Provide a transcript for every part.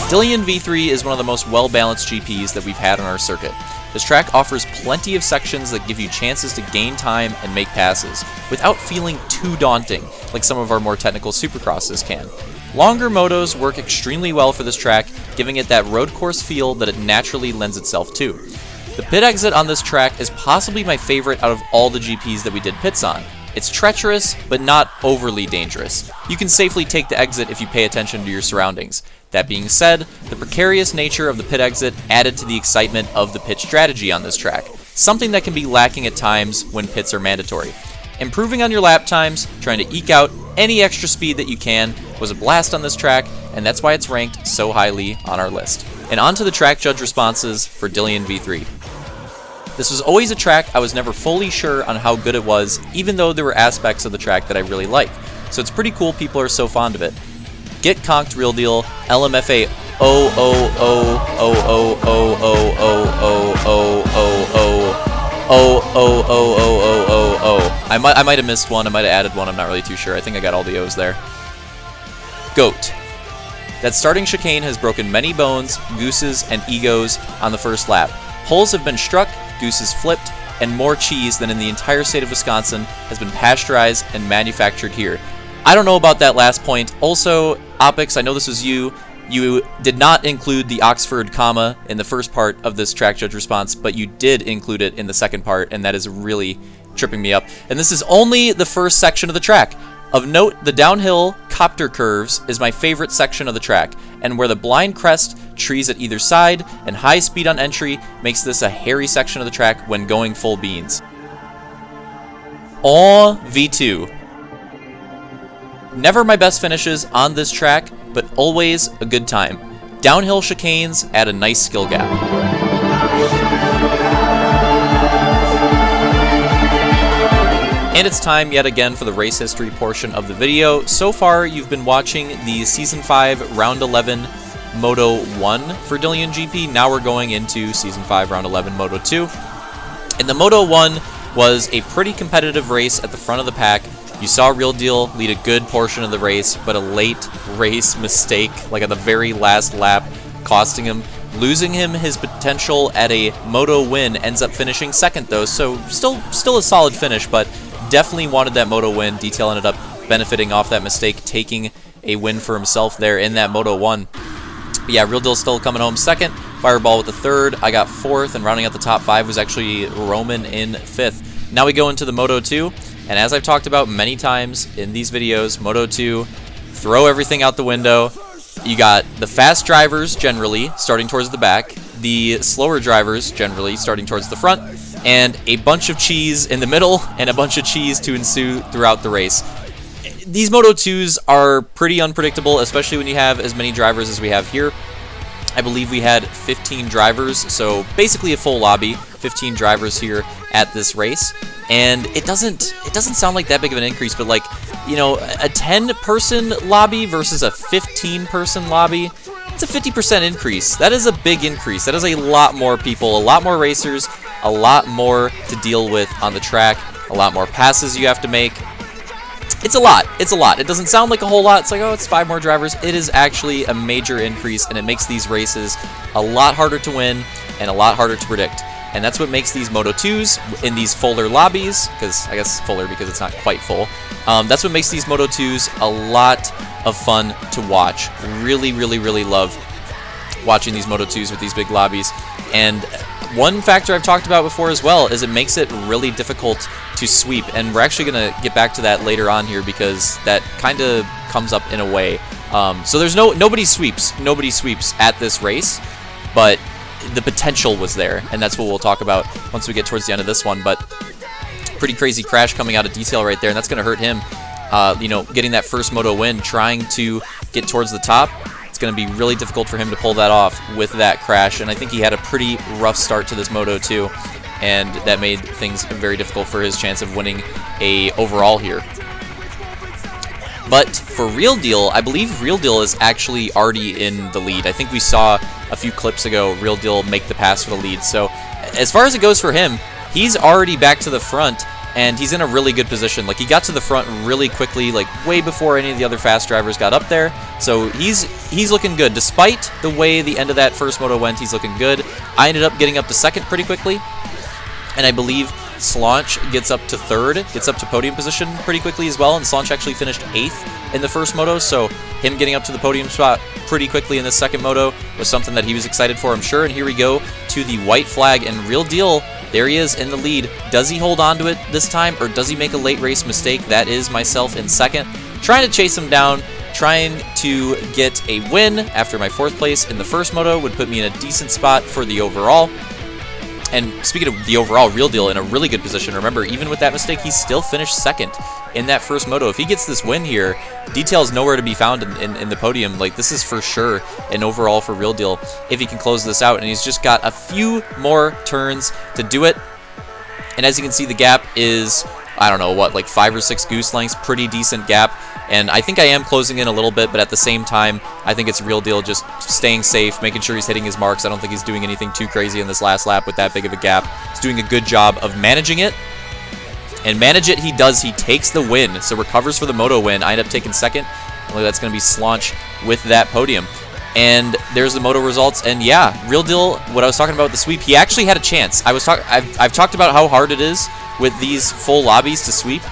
Dillion V3 is one of the most well-balanced GPs that we've had on our circuit. This track offers plenty of sections that give you chances to gain time and make passes, without feeling too daunting, like some of our more technical supercrosses can. Longer motos work extremely well for this track, giving it that road course feel that it naturally lends itself to. The pit exit on this track is possibly my favorite out of all the GPs that we did pits on. It's treacherous, but not overly dangerous. You can safely take the exit if you pay attention to your surroundings. That being said, the precarious nature of the pit exit added to the excitement of the pit strategy on this track, something that can be lacking at times when pits are mandatory. Improving on your lap times, trying to eke out any extra speed that you can, was a blast on this track, and that's why it's ranked so highly on our list. And on to the track judge responses for Dillion V3. This was always a track I was never fully sure on how good it was, even though there were aspects of the track that I really liked. So it's pretty cool people are so fond of it. Get conked, Real Deal, LMFA I might have missed one, I might have added one, I'm not really too sure. I think I got all the O's there. Goat. That starting chicane has broken many bones, gooses, and egos on the first lap. Holes have been struck, gooses flipped, and more cheese than in the entire state of Wisconsin has been pasteurized and manufactured here. I don't know about that last point. Also, Opix, I know this was you. You did not include the Oxford comma in the first part of this track judge response, but you did include it in the second part, and that is really tripping me up. And this is only the first section of the track. Of note, the downhill copter curves is my favorite section of the track, and where the blind crest, trees at either side, and high speed on entry makes this a hairy section of the track when going full beans. V2. Never my best finishes on this track, but always a good time. Downhill chicanes add a nice skill gap. And it's time yet again for the race history portion of the video. So far, you've been watching the Season 5 Round 11 Moto 1 for Dillion GP. Now we're going into Season 5 Round 11 Moto 2. And the Moto 1 was a pretty competitive race at the front of the pack. You saw Real Deal lead a good portion of the race, but a late race mistake, like at the very last lap, costing him. Losing him his potential at a Moto win, ends up finishing second though, so still a solid finish, but definitely wanted that Moto win. Detail ended up benefiting off that mistake, taking a win for himself there in that Moto 1. But yeah, Real Deal still coming home second, Fireball with the third, I got fourth, and rounding out the top 5 was actually Roman in 5th. Now we go into the Moto 2, and as I've talked about many times in these videos, Moto 2, throw everything out the window. You got the fast drivers generally starting towards the back, the slower drivers generally starting towards the front, and a bunch of cheese in the middle, and a bunch of cheese to ensue throughout the race. These Moto 2s are pretty unpredictable, especially when you have as many drivers as we have here. I believe we had 15 drivers, so basically a full lobby, 15 drivers here at this race. And it doesn't sound like that big of an increase, but like, you know, a 10-person lobby versus a 15-person lobby, it's a 50% increase. That is a big increase. That is a lot more people, a lot more racers, a lot more to deal with on the track, a lot more passes you have to make. It's a lot. It's a lot. It doesn't sound like a whole lot. It's like, oh, it's 5 more drivers. It is actually a major increase, and it makes these races a lot harder to win and a lot harder to predict. And that's what makes these Moto 2s in these fuller lobbies, because I guess fuller because it's not quite full. That's what makes these Moto 2s a lot of fun to watch. Really, really, really love watching these Moto 2s with these big lobbies. And one factor I've talked about before as well is it makes it really difficult to sweep. And we're actually going to get back to that later on here because that kind of comes up in a way. So there's nobody sweeps at this race, but the potential was there, and that's what we'll talk about once we get towards the end of this one. But pretty crazy crash coming out of Detail right there, and that's going to hurt him. You know, getting that first Moto win, trying to get towards the top, it's going to be really difficult for him to pull that off with that crash, and I think he had a pretty rough start to this Moto too, and that made things very difficult for his chance of winning a overall here. But for Real Deal, I believe Real Deal is actually already in the lead. I think we saw a few clips ago Real Deal make the pass for the lead. So as far as it goes for him, he's already back to the front, and he's in a really good position. Like, he got to the front really quickly, like way before any of the other fast drivers got up there. So he's looking good. Despite the way the end of that first moto went, he's looking good. I ended up getting up to second pretty quickly, and I believe Slaunch gets up to third, gets up to podium position pretty quickly as well, and Slaunch actually finished 8th in the first moto, so him getting up to the podium spot pretty quickly in this second moto was something that he was excited for, I'm sure. And here we go to the white flag, and Real Deal, there he is in the lead. Does he hold on to it this time, or does he make a late race mistake? That is myself in second, trying to chase him down, trying to get a win after my 4th place in the first moto would put me in a decent spot for the overall. And speaking of the overall, Real Deal in a really good position. Remember, even with that mistake, he still finished second in that first moto. If he gets this win here, Detail's nowhere to be found in the podium. Like, this is for sure an overall for Real Deal if he can close this out. And he's just got a few more turns to do it. And as you can see, the gap is, I don't know, what, like 5 or 6 goose lengths, pretty decent gap. And I think I am closing in a little bit, but at the same time, I think it's Real Deal just staying safe, making sure he's hitting his marks. I don't think he's doing anything too crazy in this last lap with that big of a gap. He's doing a good job of managing it. And manage it he does. He takes the win, so recovers for the moto win. I end up taking second. Only that's going to be Slaunch with that podium. And there's the moto results. And yeah, Real Deal, what I was talking about with the sweep, he actually had a chance. I've talked about how hard it is with these full lobbies to sweep.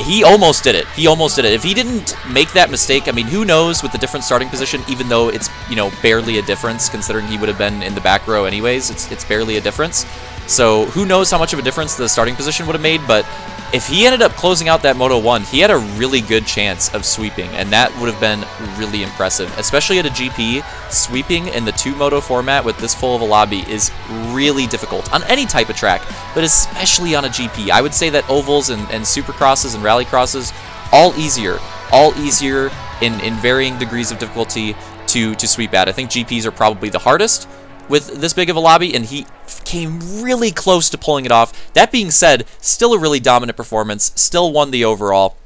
He almost did it. He almost did it. If he didn't make that mistake, I mean, who knows with the different starting position, even though it's, you know, barely a difference, considering he would have been in the back row anyways. It's barely a difference. So who knows how much of a difference the starting position would have made, but if he ended up closing out that Moto 1, he had a really good chance of sweeping, and that would have been really impressive. Especially at a GP, sweeping in the 2-moto format with this full of a lobby is really difficult on any type of track, but especially on a GP. I would say that ovals and supercrosses and rallycrosses, all easier in varying degrees of difficulty to sweep at. I think GPs are probably the hardest with this big of a lobby, and he came really close to pulling it off. That being said, still a really dominant performance, still won the overall,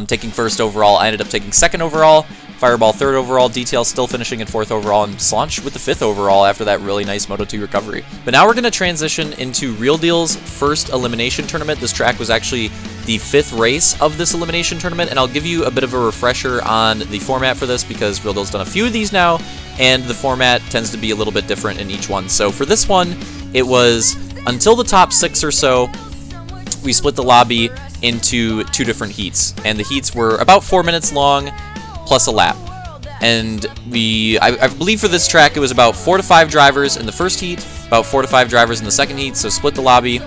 taking first overall. I ended up taking second overall, Fireball third overall, Detail still finishing in fourth overall, and Slaunch with the fifth overall after that really nice Moto2 recovery. But now we're going to transition into Real Deal's first elimination tournament. This track was actually the 5th race of this elimination tournament, and I'll give you a bit of a refresher on the format for this because Real Deal's done a few of these now, and the format tends to be a little bit different in each one. So for this one, it was until the top 6 or so, we split the lobby into 2 different heats, and the heats were about 4 minutes long plus a lap. And I believe for this track it was about 4 to 5 drivers in the first heat, about 4 to 5 drivers in the second heat, so split the lobby,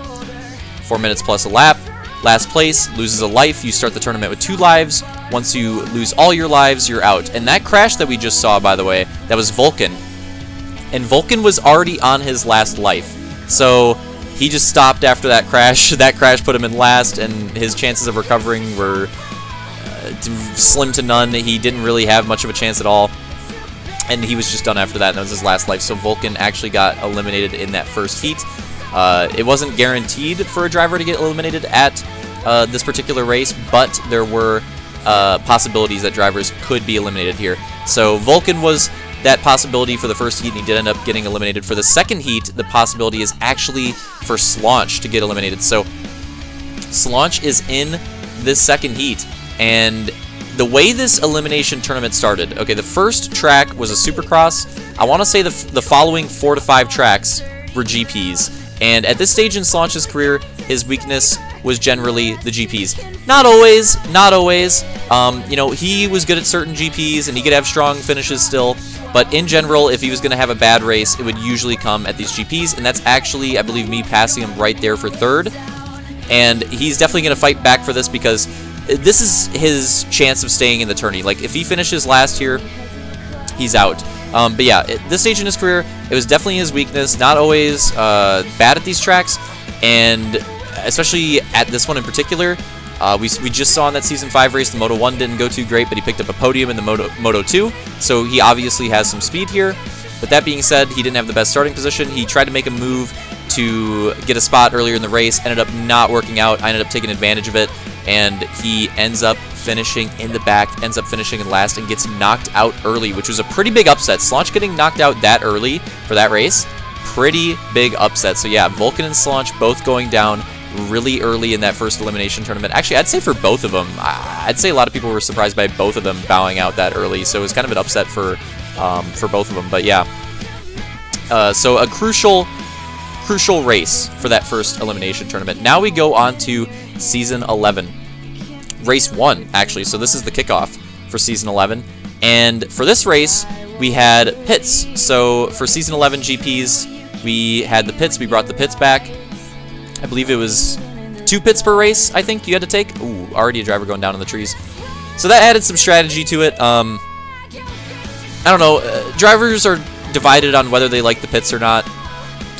4 minutes plus a lap. Last place loses a life. You start the tournament with 2 lives. Once you lose all your lives, you're out. And that crash that we just saw, by the way, that was Vulcan. And Vulcan was already on his last life. So he just stopped after that crash. That crash put him in last, and his chances of recovering were slim to none. He didn't really have much of a chance at all. And he was just done after that, and that was his last life. So Vulcan actually got eliminated in that first heat. It wasn't guaranteed for a driver to get eliminated at this particular race, but there were possibilities that drivers could be eliminated here. So Vulcan was that possibility for the first heat, and he did end up getting eliminated. For the second heat, the possibility is actually for Slaunch to get eliminated. So Slaunch is in this second heat, and the way this elimination tournament started, okay, the first track was a Supercross. I want to say the following 4 to 5 tracks were GPs. And at this stage in Slaunch's career, his weakness was generally the GPs. Not always, not always. You know, he was good at certain GPs, and he could have strong finishes still. But in general, if he was going to have a bad race, it would usually come at these GPs. And that's actually, I believe, me passing him right there for third. And he's definitely going to fight back for this because this is his chance of staying in the tourney. Like, if he finishes last here, he's out. But yeah, at this stage in his career, it was definitely his weakness. Not always bad at these tracks, and especially at this one in particular. We just saw in that Season 5 race, the Moto 1 didn't go too great, but he picked up a podium in the Moto 2, so he obviously has some speed here. But that being said, he didn't have the best starting position. He tried to make a move to get a spot earlier in the race, ended up not working out. I ended up taking advantage of it, and he ends up finishing in the back, ends up finishing in last, and gets knocked out early, which was a pretty big upset. Slaunch getting knocked out that early for that race, pretty big upset. So yeah, Vulcan and Slaunch both going down really early in that first elimination tournament. Actually, I'd say for both of them. I'd say a lot of people were surprised by both of them bowing out that early, so it was kind of an upset for both of them. But yeah, so a crucial race for that first elimination tournament. Now we go on to Season 11. Race 1, actually, so this is the kickoff for Season 11. And for this race, we had pits. So for Season 11 GPs, we had the pits. We brought the pits back. I believe it was 2 pits per race, I think you had to take. Ooh, already a driver going down in the trees. So that added some strategy to it. I don't know. Drivers are divided on whether they like the pits or not.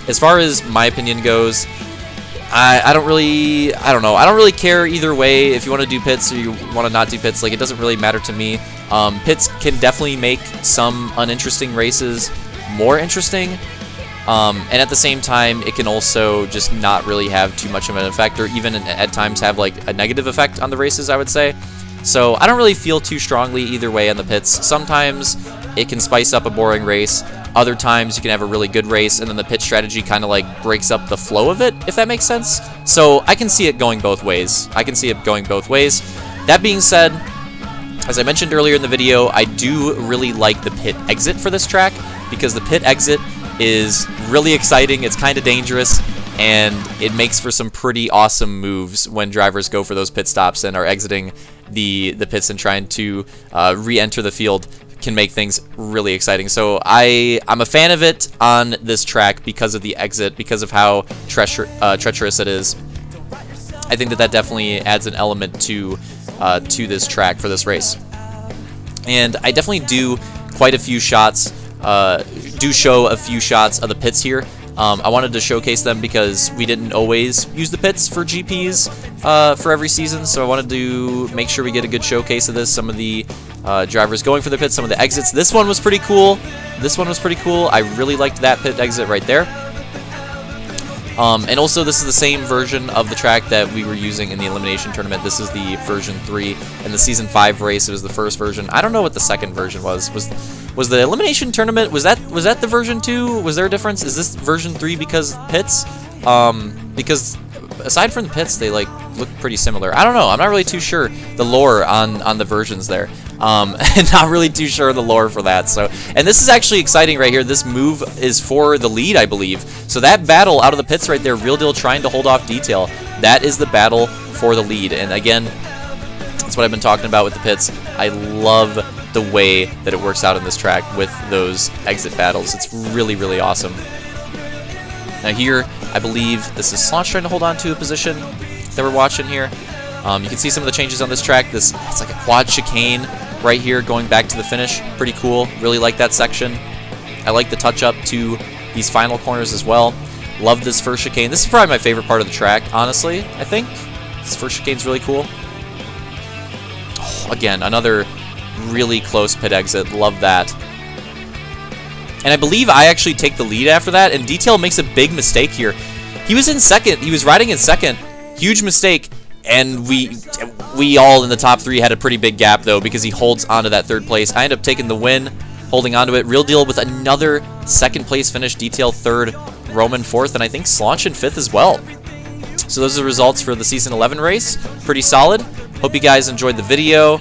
As far as my opinion goes, I don't know. I don't really care either way. If you want to do pits or you want to not do pits, like, it doesn't really matter to me. Pits can definitely make some uninteresting races more interesting. And at the same time, it can also just not really have too much of an effect, or even at times have like a negative effect on the races, I would say. So I don't really feel too strongly either way on the pits. Sometimes it can spice up a boring race. Other times you can have a really good race, and then the pit strategy kind of like breaks up the flow of it, if that makes sense. So I can see it going both ways. That being said, as I mentioned earlier in the video, I do really like the pit exit for this track, because the pit exit is really exciting. It's kind of dangerous, and it makes for some pretty awesome moves when drivers go for those pit stops and are exiting the pits and trying to re-enter the field. Can make things really exciting. So I'm a fan of it on this track because of the exit, because of how treacherous it is. I think that definitely adds an element to this track for this race. And I definitely do quite a few shots, show a few shots of the pits here. I wanted to showcase them because we didn't always use the pits for GPs for every season, so I wanted to make sure we get a good showcase of this. Some of the drivers going for the pits, some of the exits. This one was pretty cool. I really liked that pit exit right there. And also, this is the same version of the track that we were using in the Elimination Tournament. This is the version 3. In the Season 5 race, it was the first version. I don't know what the second version was. Was the Elimination Tournament, was that the version 2? Was there a difference? Is this version 3 because pits? Because aside from the pits, they like look pretty similar. I don't know. I'm not really too sure the lore on the versions there. Not really too sure of the lore for that. So, and this is actually exciting right here. This move is for the lead, I believe. So that battle out of the pits right there, Real Deal trying to hold off Detail. That is the battle for the lead. And again, that's what I've been talking about with the pits. I love the way that it works out in this track with those exit battles. It's really, really awesome. Now here, I believe this is Slaunch trying to hold on to a position that we're watching here. You can see some of the changes on this track. It's like a quad chicane right here going back to the finish. Pretty cool. Really like that section. I like the touch up to these final corners as well. Love this first chicane. This is probably my favorite part of the track, honestly, I think. This first chicane's really cool. Oh, again, another really close pit exit. Love that. And I believe I actually take the lead after that, and Detail makes a big mistake here. He was in second. He was riding in second. Huge mistake. And we all in the top 3 had a pretty big gap, though, because he holds onto that 3rd place. I end up taking the win, holding onto it. Real Deal with another 2nd place finish. Detail 3rd, Roman 4th, and I think Slaunch in 5th as well. So those are the results for the Season 11 race. Pretty solid. Hope you guys enjoyed the video.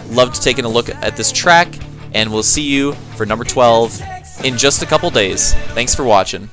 Loved taking a look at this track, and we'll see you for number 12 in just a couple days. Thanks for watching.